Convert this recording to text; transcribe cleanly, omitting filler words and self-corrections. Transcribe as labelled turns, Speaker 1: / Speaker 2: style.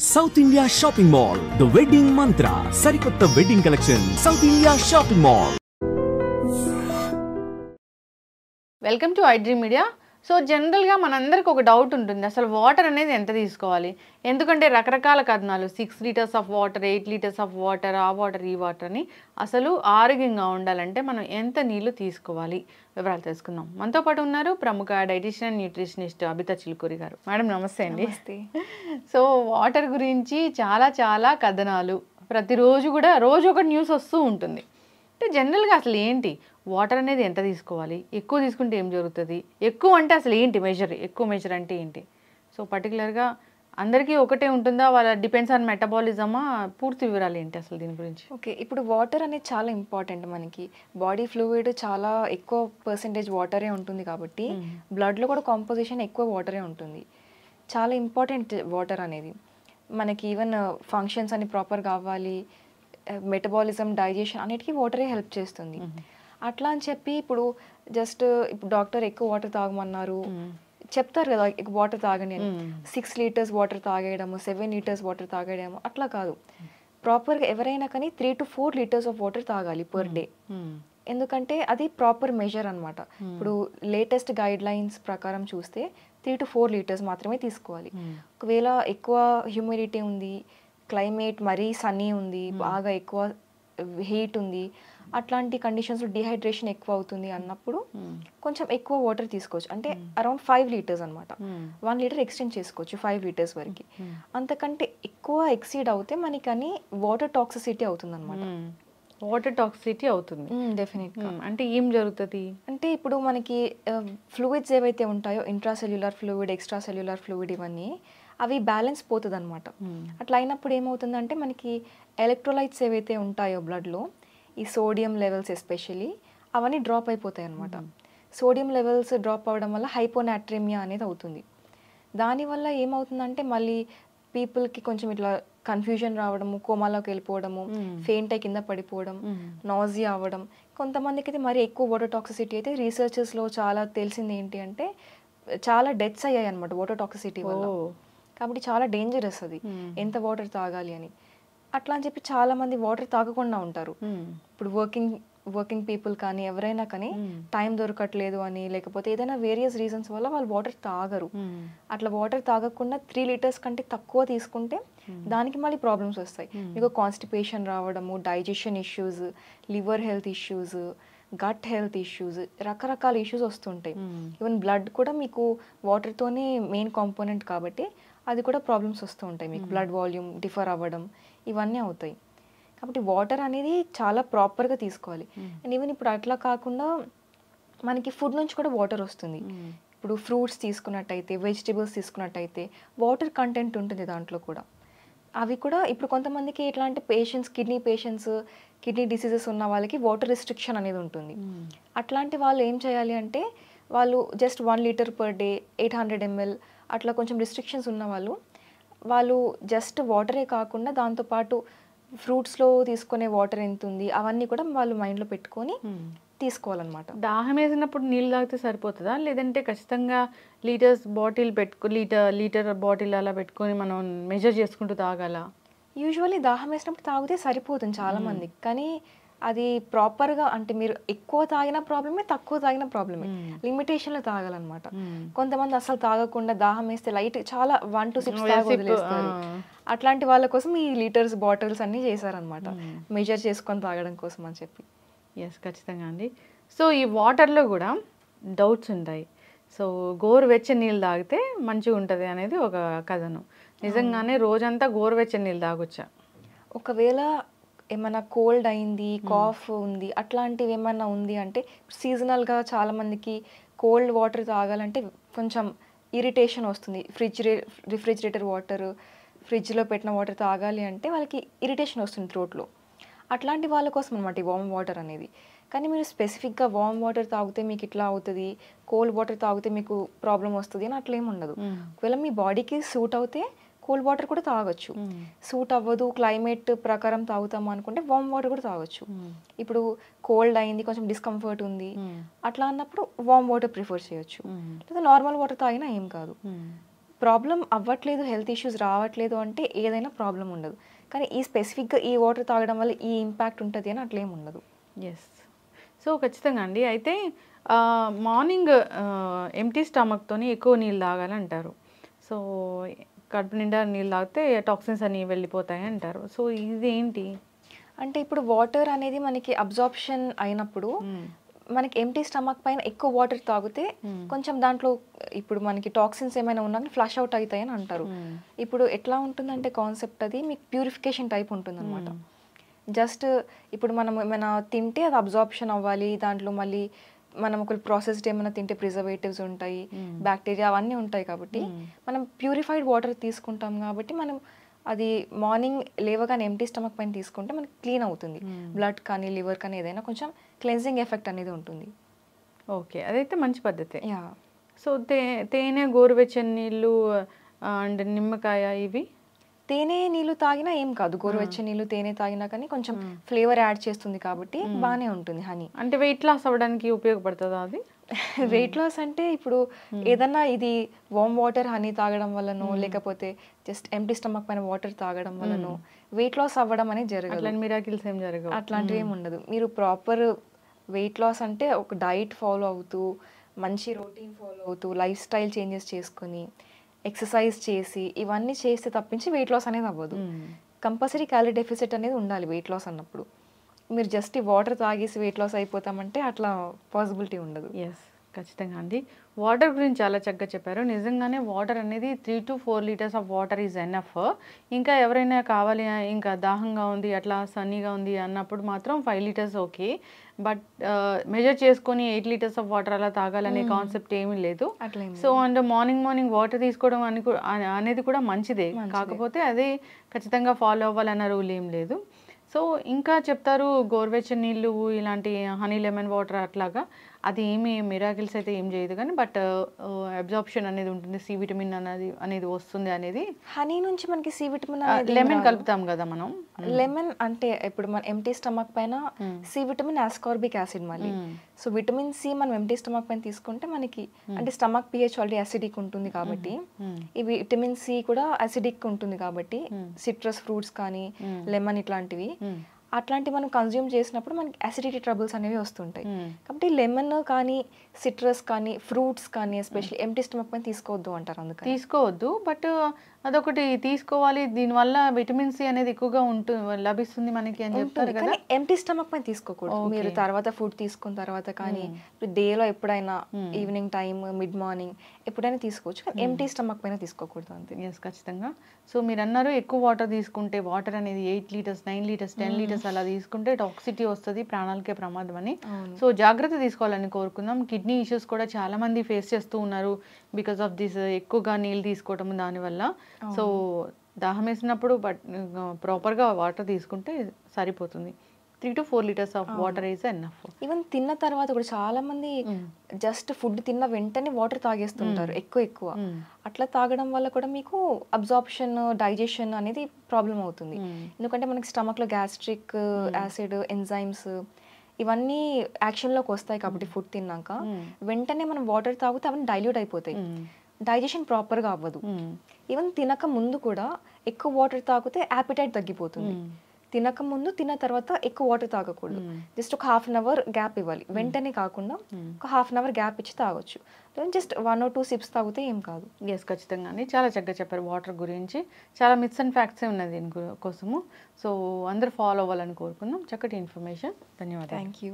Speaker 1: South India shopping mall the wedding మంత్ర సరికొత్త wedding collection south India shopping mall.
Speaker 2: Welcome to iDream media. So జనరల్గా మనందరికి ఒక doubt ఉంటుంది, అసలు వాటర్ అనేది ఎంత తీసుకోవాలి? ఎందుకంటే రకరకాల కథనాలు 6 litres of water, 8 litres of water, ఆ వాటర్ ఈ వాటర్ అని. అసలు ఆరోగ్యంగా ఉండాలంటే మనం ఎంత నీళ్లు తీసుకోవాలి వివరాలు తెలుసుకుందాం. మనతో పాటు ఉన్నారు ప్రముఖ dietitian and nutritionist Abitha Chilukuri గారు. మేడం నమస్తే అండి. సో వాటర్ గురించి చాలా కథనాలు, ప్రతిరోజు కూడా రోజు ఒక న్యూస్ వస్తూ ఉంటుంది. అంటే జనరల్గా అసలు ఏంటి వాటర్ అనేది ఎంత తీసుకోవాలి, ఎక్కువ తీసుకుంటే ఏం జరుగుతుంది, ఎక్కువ అంటే అసలు ఏంటి మెజర్, ఎక్కువ మెజర్ అంటే ఏంటి? సో పర్టికులర్గా అందరికీ ఒకటే ఉంటుందా, వాళ్ళ డిపెండ్స్ ఆన్ మెటబాలిజమా, పూర్తి వివరాలు ఏంటి అసలు దీని గురించి?
Speaker 3: ఓకే, ఇప్పుడు వాటర్ అనేది చాలా ఇంపార్టెంట్. మనకి బాడీ ఫ్లూయిడ్ చాలా ఎక్కువ పర్సెంటేజ్ వాటరే ఉంటుంది కాబట్టి బ్లడ్లో కూడా కాంపోజిషన్ ఎక్కువ వాటరే ఉంటుంది. చాలా ఇంపార్టెంట్ వాటర్ అనేది. మనకి ఈవెన్ ఫంక్షన్స్ అని ప్రాపర్ కావాలి, మెటబాలిజం, డైజెషన్ అన్నిటికీ వాటరే హెల్ప్ చేస్తుంది. అట్లా అని చెప్పి ఇప్పుడు డాక్టర్ ఎక్కువ వాటర్ తాగమన్నారు చెప్తారు కదా, వాటర్ తాగని అని. 6 లీటర్స్ వాటర్ తాగేయడము, 7 లీటర్స్ వాటర్ తాగేయడము అట్లా కాదు. ప్రాపర్గా ఎవరైనా కానీ 3 to 4 లీటర్స్ ఆఫ్ వాటర్ తాగాలి పర్ డే. ఎందుకంటే అది ప్రాపర్ మెజర్ అనమాట. ఇప్పుడు లేటెస్ట్ గైడ్ లైన్స్ ప్రకారం చూస్తే 3 to 4 లీటర్స్ మాత్రమే తీసుకోవాలి. ఒకవేళ ఎక్కువ హ్యూమిడిటీ ఉంది, క్లైమేట్ మరీ సన్నీ ఉంది, బాగా ఎక్కువ హీట్ ఉంది, అట్లాంటి కండిషన్స్లో డిహైడ్రేషన్ ఎక్కువ అవుతుంది అన్నప్పుడు కొంచెం ఎక్కువ వాటర్ తీసుకోవచ్చు. అంటే అరౌండ్ 5 లీటర్స్ అనమాట. 1 లీటర్ ఎక్స్టెండ్ చేసుకోవచ్చు 5 లీటర్స్ వరకు. అంతకంటే ఎక్కువ ఎక్సీడ్ అవుతే మనకని వాటర్ టాక్సిసిటీ అవుతుంది అనమాట.
Speaker 2: వాటర్ టాక్సిసిటీ అవుతుంది
Speaker 3: డెఫినెట్గా.
Speaker 2: అంటే ఏం జరుగుతుంది
Speaker 3: అంటే ఇప్పుడు మనకి ఫ్లూయిడ్స్ ఏవైతే ఉంటాయో, intracellular fluid, extra cellular fluid, ఇవన్నీ అవి బ్యాలెన్స్ పోతుంది అనమాట. అట్లా అయినప్పుడు ఏమవుతుందంటే మనకి ఎలక్ట్రోలైట్స్ ఏవైతే ఉంటాయో బ్లడ్లో, ఈ సోడియం లెవెల్స్ ఎస్పెషల్లీ అవన్నీ డ్రాప్ అయిపోతాయి అనమాట. సోడియం లెవెల్స్ డ్రాప్ అవ్వడం వల్ల హైపోనాట్రేమియా అనేది అవుతుంది. దానివల్ల ఏమవుతుందంటే మళ్ళీ పీపుల్కి కొంచెం ఇట్లా కన్ఫ్యూజన్ రావడము, కోమాలోకి వెళ్ళిపోవడము, ఫెయింట్ అయి కింద పడిపోవడం, నాజియా అవ్వడం. కొంతమందికి అయితే మరి ఎక్కువ వాటర్ టాక్సిసిటీ అయితే రీసెర్చెస్లో చాలా తెలిసింది ఏంటి అంటే చాలా డెత్స్ అయ్యాయి అనమాట వాటర్ టాక్సిసిటీ వల్ల. కాబట్టి చాలా డేంజరస్ అది, ఎంత వాటర్ తాగాలి అని. అట్లా అని చెప్పి చాలా మంది వాటర్ తాగకుండా ఉంటారు. ఇప్పుడు వర్కింగ్ పీపుల్ కానీ ఎవరైనా కానీ టైం దొరకట్లేదు అని, లేకపోతే ఏదైనా వేరియస్ రీజన్స్ వల్ల వాళ్ళు వాటర్ తాగరు. అట్లా వాటర్ తాగకుండా 3 లీటర్స్ కంటే తక్కువ తీసుకుంటే దానికి మళ్ళీ ప్రాబ్లమ్స్ వస్తాయి. మీకు కాన్స్టిపేషన్ రావడము, digestion issues, liver health issues, gut health issues, రకరకాల ఇష్యూస్ వస్తుంటాయి. ఈవెన్ బ్లడ్ కూడా మీకు వాటర్తోనే మెయిన్ కాంపోనెంట్ కాబట్టి అది కూడా ప్రాబ్లమ్స్ వస్తూ ఉంటాయి. మీకు బ్లడ్ వాల్యూమ్ డిఫర్ అవ్వడం ఇవన్నీ అవుతాయి. కాబట్టి వాటర్ అనేది చాలా ప్రాపర్గా తీసుకోవాలి. అండ్ ఈవెన్ ఇప్పుడు అట్లా కాకుండా మనకి ఫుడ్ నుంచి కూడా వాటర్ వస్తుంది. ఇప్పుడు ఫ్రూట్స్ తీసుకున్నట్టయితే, వెజిటేబుల్స్ తీసుకున్నట్టయితే వాటర్ కంటెంట్ ఉంటుంది దాంట్లో కూడా. అవి కూడా ఇప్పుడు కొంతమందికి ఎట్లాంటి పేషెంట్స్, కిడ్నీ డిసీజెస్ ఉన్న వాళ్ళకి వాటర్ రిస్ట్రిక్షన్ అనేది ఉంటుంది. అట్లాంటి వాళ్ళు ఏం చేయాలి అంటే వాళ్ళు just 1 litre per day, 800 ml అట్లా కొంచెం రిస్ట్రిక్షన్స్ ఉన్న వాళ్ళు జస్ట్ వాటరే కాకుండా దాంతోపాటు ఫ్రూట్స్లో తీసుకునే వాటర్ ఎంత ఉంది అవన్నీ కూడా వాళ్ళు మైండ్లో పెట్టుకొని తీసుకోవాలన్నమాట.
Speaker 2: దాహం వేసినప్పుడు నీళ్ళు తాగితే సరిపోతుందా, లేదంటే ఖచ్చితంగా లీటర్ బాటిల్ అలా పెట్టుకొని మనం మెజర్ చేసుకుంటూ తాగాల?
Speaker 3: యూజువల్లీ దాహం వేసినప్పుడు తాగితే సరిపోతుంది చాలా మందికి. కానీ అది ప్రాపర్గా అంటే మీరు ఎక్కువ తాగిన ప్రాబ్లమే, తక్కువ తాగిన ప్రాబ్లమే, లిమిటేషన్లో తాగాలన్నమాట. కొంతమంది అసలు తాగకుండా దాహం వేస్తే లైట్ చాలా 1 to 6 తాగి వదిలేస్తారు. అట్లాంటి వాళ్ళ కోసం ఈ లీటర్స్ బాటిల్స్ అన్నీ చేశారనమాట, మెజర్ చేసుకొని తాగడం కోసం అని చెప్పి.
Speaker 2: ఎస్, ఖచ్చితంగా అండి. సో ఈ వాటర్లో కూడా డౌట్స్ ఉంటాయి. సో గోరువెచ్చని నీళ్ళు తాగితే మంచిగా ఉంటుంది అనేది ఒక కథనం. నిజంగానే రోజంతా గోరువెచ్చని నీళ్ళు తాగొచ్చా?
Speaker 3: ఒకవేళ ఏమైనా కోల్డ్ అయింది, కాఫ్ ఉంది, అట్లాంటివి ఏమైనా ఉంది అంటే సీజనల్గా చాలామందికి కోల్డ్ వాటర్ తాగాలంటే కొంచెం ఇరిటేషన్ వస్తుంది. రిఫ్రిజిరేటర్ వాటర్, ఫ్రిడ్జ్లో పెట్టిన వాటర్ తాగాలి అంటే వాళ్ళకి ఇరిటేషన్ వస్తుంది థ్రోట్లో. అట్లాంటి వాళ్ళ కోసం అనమాట ఈ వామ్ వాటర్ అనేది. కానీ మీరు స్పెసిఫిక్గా వామ్ వాటర్ తాగితే మీకు ఇట్లా అవుతుంది, కోల్డ్ వాటర్ తాగితే మీకు ప్రాబ్లం వస్తుంది అని అట్లా ఏమి ఉండదు. ఒకవేళ మీ బాడీకి సూట్ అవుతే కూల్ వాటర్ కూడా తాగొచ్చు. సూట్ అవ్వదు, క్లైమేట్ ప్రకారం తాగుతాము అనుకుంటే వామ్ వాటర్ కూడా తాగొచ్చు. ఇప్పుడు కోల్డ్ అయింది, కొంచెం డిస్కంఫర్ట్ ఉంది అట్లా అన్నప్పుడు వామ్ వాటర్ ప్రిఫర్ చేయొచ్చు. లేదా నార్మల్ వాటర్ తాగినా ఏం కాదు. ప్రాబ్లం అవ్వట్లేదు, హెల్త్ ఇష్యూస్ రావట్లేదు అంటే ఏదైనా ప్రాబ్లం ఉండదు. కానీ ఈ స్పెసిఫిక్గా ఈ వాటర్ తాగడం వల్ల ఈ ఇంపాక్ట్ ఉంటుంది అని అట్లేం ఉండదు.
Speaker 2: ఎస్. సో ఖచ్చితంగా అండి. అయితే మార్నింగ్ ఎంటీ స్టమక్తోని ఎక్కువ నీళ్ళు తాగాలంటారు. సో కడుపు నిండా నీళ్ళు తాగితే టాక్సిన్స్ అన్నీ వెళ్ళిపోతాయి అంటారు. సో ఇదేంటి
Speaker 3: అంటే ఇప్పుడు వాటర్ అనేది మనకి అబ్జార్ప్షన్ అయినప్పుడు మనకి ఎంటీ స్టమక్ పైన ఎక్కువ వాటర్ తాగితే కొంచెం దాంట్లో ఇప్పుడు మనకి టాక్సిన్స్ ఏమైనా ఉన్నా ఫ్లష్ అవుట్ అవుతాయి అని అంటారు. ఇప్పుడు ఎట్లా ఉంటుందంటే కాన్సెప్ట్ అది మీకు ప్యూరిఫికేషన్ టైప్ ఉంటుంది అనమాట. జస్ట్ ఇప్పుడు మనం ఏమైనా తింటే అది అబ్జార్ప్షన్ అవ్వాలి, దాంట్లో మళ్ళీ మనం ఒక ప్రాసెస్డ్ ఏమైనా తింటే ప్రిజర్వేటివ్స్ ఉంటాయి, బ్యాక్టీరియా అవన్నీ ఉంటాయి. కాబట్టి మనం ప్యూరిఫైడ్ వాటర్ తీసుకుంటాం కాబట్టి మనం అది మార్నింగ్ లేవగానే ఎంటీ స్టమక్ పైన తీసుకుంటే మనకి క్లీన్ అవుతుంది. బ్లడ్ కానీ లివర్ కానీ ఏదైనా కొంచెం క్లెన్జింగ్ ఎఫెక్ట్ అనేది ఉంటుంది.
Speaker 2: ఓకే, అదైతే మంచి పద్ధతి.
Speaker 3: యా.
Speaker 2: సో తేనె, గోరువెచ్చని నీళ్ళు అండ్ నిమ్మకాయ ఇవి
Speaker 3: తేనె నీళ్ళు తాగినా ఏం కాదు, గోరువెచ్చని నీళ్ళు తేనె తాగినా కానీ కొంచెం ఫ్లేవర్ యాడ్ చేస్తుంది కాబట్టి బాగానే ఉంటుంది హనీ.
Speaker 2: అంటే వెయిట్ లాస్ అవ్వడానికి ఉపయోగపడుతుందా అది?
Speaker 3: వెయిట్ లాస్ అంటే ఇప్పుడు ఏదన్నా ఇది వామ్ వాటర్ హనీ తాగడం వల్లనో లేకపోతే జస్ట్ ఎంటీ స్టమక్ పైన వాటర్ తాగడం వల్లనో వెయిట్ లాస్ అవ్వడం అనేది జరగదు.
Speaker 2: మిరాకిల్స్ ఏం జరగవు,
Speaker 3: అట్లాంటివి ఏమి ఉండదు. మీరు ప్రాపర్ వెయిట్ లాస్ అంటే ఒక డైట్ ఫాలో అవుతూ, మంచి రొటీన్ ఫాలో అవుతూ, లైఫ్ స్టైల్ చేంజెస్ చేసుకుని, ఎక్సర్సైజ్ చేసి ఇవన్నీ చేస్తే తప్పించి వెయిట్ లాస్ అనేది అవ్వదు. కంపల్సరీ క్యాలరీ డెఫిసిట్ అనేది ఉండాలి వెయిట్ లాస్ అన్నప్పుడు. మీరు జస్ట్ ఈ వాటర్ తాగేసి వెయిట్ లాస్ అయిపోతామంటే అట్లా పాసిబిలిటీ ఉండదు.
Speaker 2: ఎస్, ఖచ్చితంగా అండి. వాటర్ గురించి చాలా చక్కగా చెప్పారు. నిజంగానే వాటర్ అనేది 3 to 4 liters of water is enough. ఇంకా ఎవరైనా కావాలి, ఇంకా దాహంగా ఉంది, అట్లా సన్నీగా ఉంది అన్నప్పుడు మాత్రం 5 liters ఓకే. బట్ మెజర్ చేసుకొని 8 liters ఆఫ్ వాటర్ అలా తాగాలనే కాన్సెప్ట్ ఏమీ లేదు. సో అండ్ మార్నింగ్ వాటర్ తీసుకోవడం అనేది కూడా మంచిదే. కాకపోతే అదే ఖచ్చితంగా ఫాలో అవ్వాలన్న రూల్ ఏం లేదు. సో ఇంకా చెప్తారు గోరువెచ్చని నీళ్ళు, ఇలాంటి హనీ లెమన్ వాటర్ అట్లాగా, అది ఏమి మిరాకిల్స్ అయితే ఏం చేయదు కానీ బట్ అబ్జార్ప్షన్ అనేది ఉంటుంది, సి విటమిన్ అనేది వస్తుంది అనేది.
Speaker 3: హనీ నుంచి మనకి సి విటమిన్
Speaker 2: లెమన్ కలుపుతాం కదా మనం.
Speaker 3: లెమన్ అంటే ఇప్పుడు మన ఎంటీ స్టమక్ పైన సి విటమిన్, ఆస్కార్బిక్ యాసిడ్ మళ్ళీ. సో విటమిన్ సి మనం ఎంటీ స్టమక్ పైన తీసుకుంటే మనకి అంటే స్టమక్ పిహెచ్ ఆల్రెడీ అసిడిక్ ఉంటుంది కాబట్టి ఈ విటమిన్ సి కూడా అసిడిక్ ఉంటుంది కాబట్టి సిట్రస్ ఫ్రూట్స్ కానీ లెమన్ ఇట్లాంటివి అట్లాంటివి మనం కన్జ్యూమ్ చేసినప్పుడు మనకి అసిడిటీ ట్రబుల్స్ అనేవి వస్తుంటాయి. కాబట్టి లెమన్ కానీ సిట్రస్ కానీ ఫ్రూట్స్ కానీ ఎస్పెషల్లీ ఎంటీ స్టమక్ పైన తీసుకోవద్దు అంటారు. అందుకని
Speaker 2: తీసుకోవద్దు, బట్ అదొకటి తీసుకోవాలి, దీనివల్ల విటమిన్ సి అనేది ఎక్కువగా లభిస్తుంది మనకి అని చెప్తారు కదా.
Speaker 3: ఎంటీ స్టమక్ పైన తీసుకోకూడదు. మీరు తర్వాత ఫుడ్ తీసుకున్న తర్వాత కానీ డేలో ఎప్పుడైనా ఈవినింగ్ టైం, మిడ్ మార్నింగ్ ఎప్పుడైనా తీసుకోవచ్చు, కానీ ఎంటీ స్టమక్ పైన తీసుకోకూడదు అంతే.
Speaker 2: ఎస్, ఖచ్చితంగా. సో మీరు అన్నారు ఎక్కువ వాటర్ తీసుకుంటే, వాటర్ అనేది 8 liters, 9 liters, 10 liters అలా తీసుకుంటే టాక్సిటీ వస్తుంది, ప్రాణాలకే ప్రమాదం అని. సో జాగ్రత్త తీసుకోవాలని కోరుకుందాం. కిడ్నీ ఇష్యూస్ కూడా చాలా మంది ఫేస్ చేస్తూ ఉన్నారు బికాస్ ఆఫ్ దిస్ ఎక్కువగా నీళ్ళు తీసుకోవటం దానివల్ల. సో దాహం వేసినప్పుడు బట్ ప్రాపర్గా వాటర్ తీసుకుంటే సరిపోతుంది. 3 to 4 liters of water is enough.
Speaker 3: Even తిన్న తర్వాత కూడా చాలా మంది జస్ట్ ఫుడ్ తిన్న వెంటనే వాటర్ తాగేస్తుంటారు ఎక్కువ. అట్లా తాగడం వల్ల కూడా మీకు అబ్జార్ప్షన్, డైజెషన్ అనేది ప్రాబ్లం అవుతుంది. ఎందుకంటే మనకి స్టమక్లో గ్యాస్ట్రిక్ యాసిడ్, ఎంజైమ్స్ ఇవన్నీ యాక్షన్లోకి వస్తాయి కాబట్టి ఫుడ్ తిన్నాక వెంటనే మనం వాటర్ తాగితే అవన్నీ డైల్యూట్ అయిపోతాయి, డైజెషన్ ప్రాపర్గా అవ్వదు. ఈవెన్ తినక ముందు కూడా ఎక్కువ వాటర్ తాగితే యాపిటైట్ తగ్గిపోతుంది. తినక ముందు, తిన్న తర్వాత ఎక్కువ వాటర్ తాగకూడదు. జస్ట్ ఒక 1/2 hour గ్యాప్ ఇవ్వాలి, వెంటనే కాకుండా ఒక 1/2 hour గ్యాప్ ఇచ్చి తాగొచ్చు. జస్ట్ 1 or 2 sips తాగితే ఏం కాదు.
Speaker 2: ఎస్, ఖచ్చితంగా అండి. చాలా చక్కగా చెప్పారు వాటర్ గురించి. చాలా మిత్స్ అండ్ ఫ్యాక్ట్సే ఉన్నది దీని కోసము. సో అందరూ ఫాలో అవ్వాలని కోరుకుందాం. చక్కటి ఇన్ఫర్మేషన్. ధన్యవాదాలు.
Speaker 3: Thank you.